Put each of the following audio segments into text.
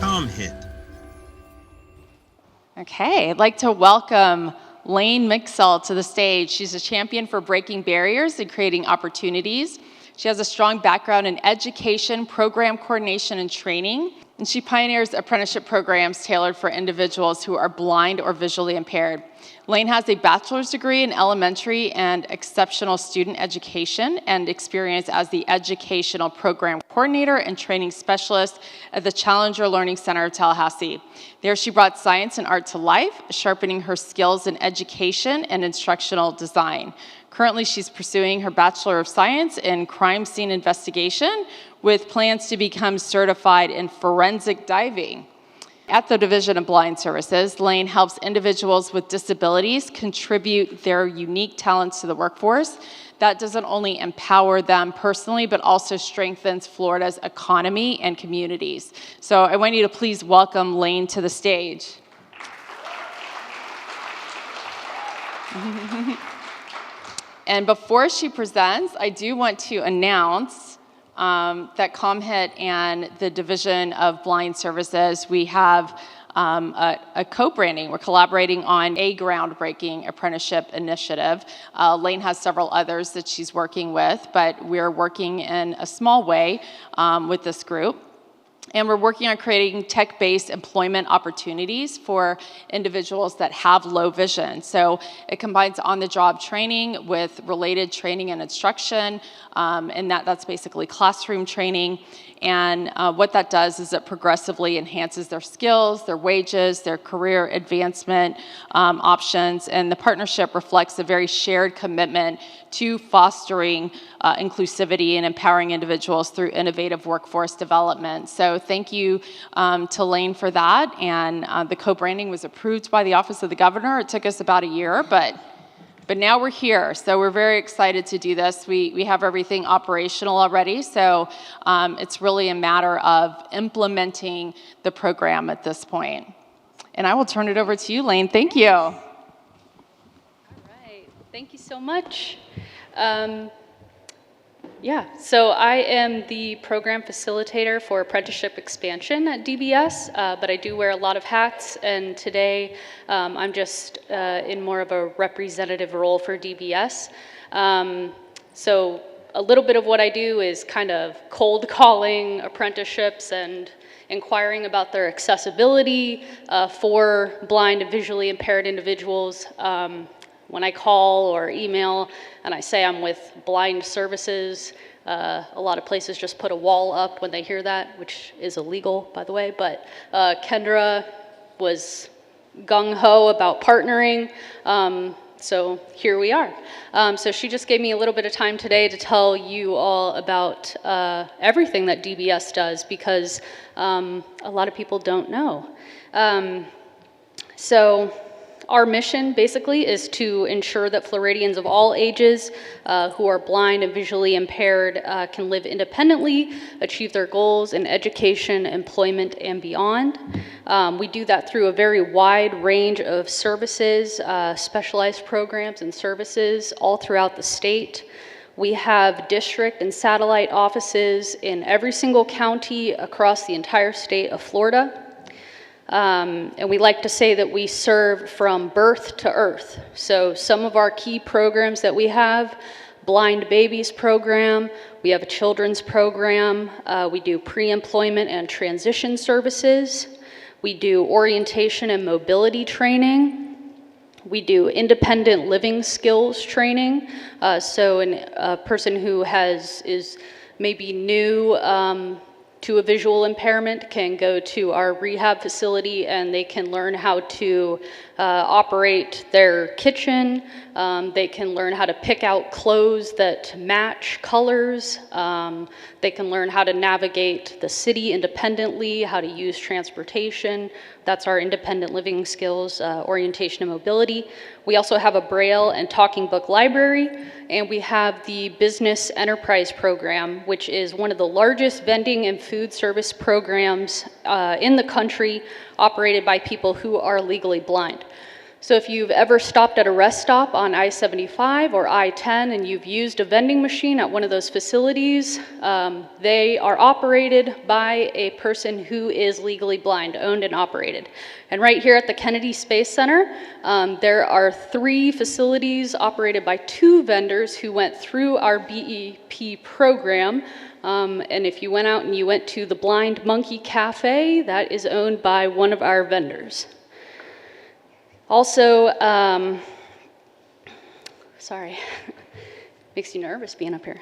ComHit. Okay, I'd like to welcome Layne Mikesell to the stage. She's a champion for breaking barriers and creating opportunities. She has a strong background in education, program coordination, and training, and she pioneers apprenticeship programs tailored for individuals who are blind or visually impaired. Layne has a bachelor's degree in elementary and exceptional student education and experience as the educational program coordinator and training specialist at the Challenger Learning Center of Tallahassee. There she brought science and art to life, sharpening her skills in education and instructional design. Currently, she's pursuing her Bachelor of Science in Crime Scene Investigation with plans to become certified in forensic diving. At the Division of Blind Services, Layne helps individuals with disabilities contribute their unique talents to the workforce. That doesn't only empower them personally, but also strengthens Florida's economy and communities. So I want you to please welcome Layne to the stage. And before she presents, I do want to announce that ComHit and the Division of Blind Services, we have a co-branding. We're collaborating on a groundbreaking apprenticeship initiative. Layne has several others that she's working with, but we're working in a small way with this group. And we're working on creating tech-based employment opportunities for individuals that have low vision. So it combines on-the-job training with related training and instruction, and that's basically classroom training. And what that does is it progressively enhances their skills, their wages, their career advancement options, and the partnership reflects a very shared commitment to fostering inclusivity and empowering individuals through innovative workforce development. So thank you to Layne for that, and the co-branding was approved by the Office of the Governor. It took us about a year, but now we're here, so we're very excited to do this. We have everything operational already, so it's really a matter of implementing the program at this point. And I will turn it over to you, Layne. Thank you. All right, thank you so much. So I am the program facilitator for apprenticeship expansion at DBS, but I do wear a lot of hats, and today I'm just in more of a representative role for DBS. So a little bit of what I do is kind of cold calling apprenticeships and inquiring about their accessibility for blind and visually impaired individuals. When I call or email and I say I'm with blind services, a lot of places just put a wall up when they hear that, which is illegal, by the way, but Kendra was gung-ho about partnering, so here we are. So she just gave me a little bit of time today to tell you all about everything that DBS does, because a lot of people don't know. So our mission, basically, is to ensure that Floridians of all ages who are blind and visually impaired can live independently, achieve their goals in education, employment, and beyond. We do that through a very wide range of services, specialized programs and services all throughout the state. We have district and satellite offices in every single county across the entire state of Florida. And we like to say that we serve from birth to earth. So some of our key programs that we have: Blind Babies program, we have a children's program, we do pre-employment and transition services, we do orientation and mobility training, we do independent living skills training. So a person who is maybe new to a visual impairment can go to our rehab facility and they can learn how to operate their kitchen. They can learn how to pick out clothes that match colors. They can learn how to navigate the city independently, how to use transportation. That's our independent living skills, orientation and mobility. We also have a Braille and talking book library, and we have the Business Enterprise Program, which is one of the largest vending and food service programs in the country, operated by people who are legally blind. So if you've ever stopped at a rest stop on I-75 or I-10 and you've used a vending machine at one of those facilities, they are operated by a person who is legally blind, owned and operated. And right here at the Kennedy Space Center, there are 3 facilities operated by 2 vendors who went through our BEP program. And if you went out and you went to the Blind Monkey Cafe, that is owned by one of our vendors. Also, sorry, makes you nervous being up here.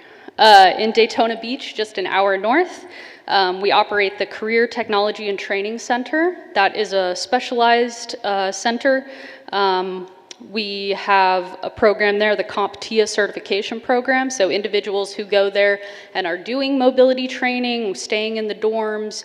In Daytona Beach, just an hour north, we operate the Career Technology and Training Center. That is a specialized center. We have a program there, the CompTIA certification program, so individuals who go there and are doing mobility training, staying in the dorms,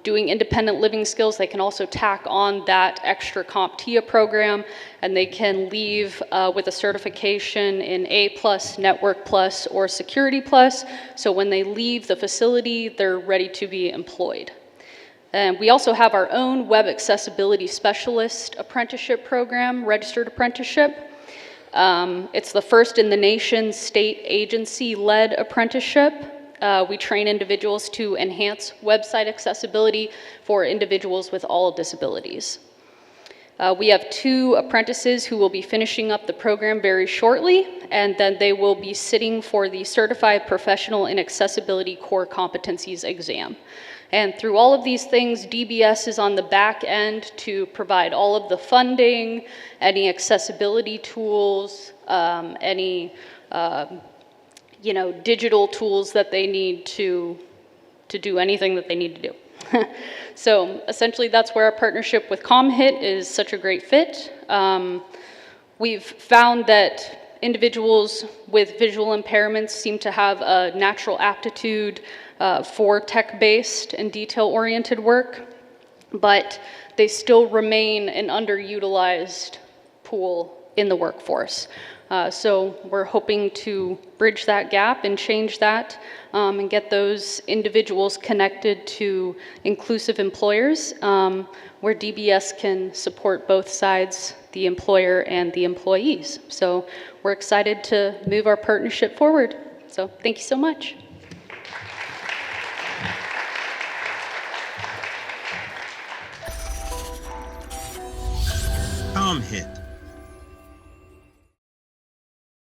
doing independent living skills, they can also tack on that extra CompTIA program, and they can leave with a certification in A+, Network Plus, or Security Plus, so when they leave the facility, they're ready to be employed. And we also have our own web accessibility specialist apprenticeship program, registered apprenticeship. It's the first in the nation state agency-led apprenticeship. We train individuals to enhance website accessibility for individuals with all disabilities. We have 2 apprentices who will be finishing up the program very shortly, and then they will be sitting for the Certified Professional in Accessibility Core Competencies exam. And through all of these things, DBS is on the back end to provide all of the funding, any accessibility tools, any digital tools that they need to do anything that they need to do. So essentially that's where our partnership with ComHit is such a great fit. We've found that individuals with visual impairments seem to have a natural aptitude for tech-based and detail-oriented work, but they still remain an underutilized pool in the workforce. So we're hoping to bridge that gap and change that and get those individuals connected to inclusive employers where DBS can support both sides, the employer and the employees. So we're excited to move our partnership forward. So thank you so much. ComHit,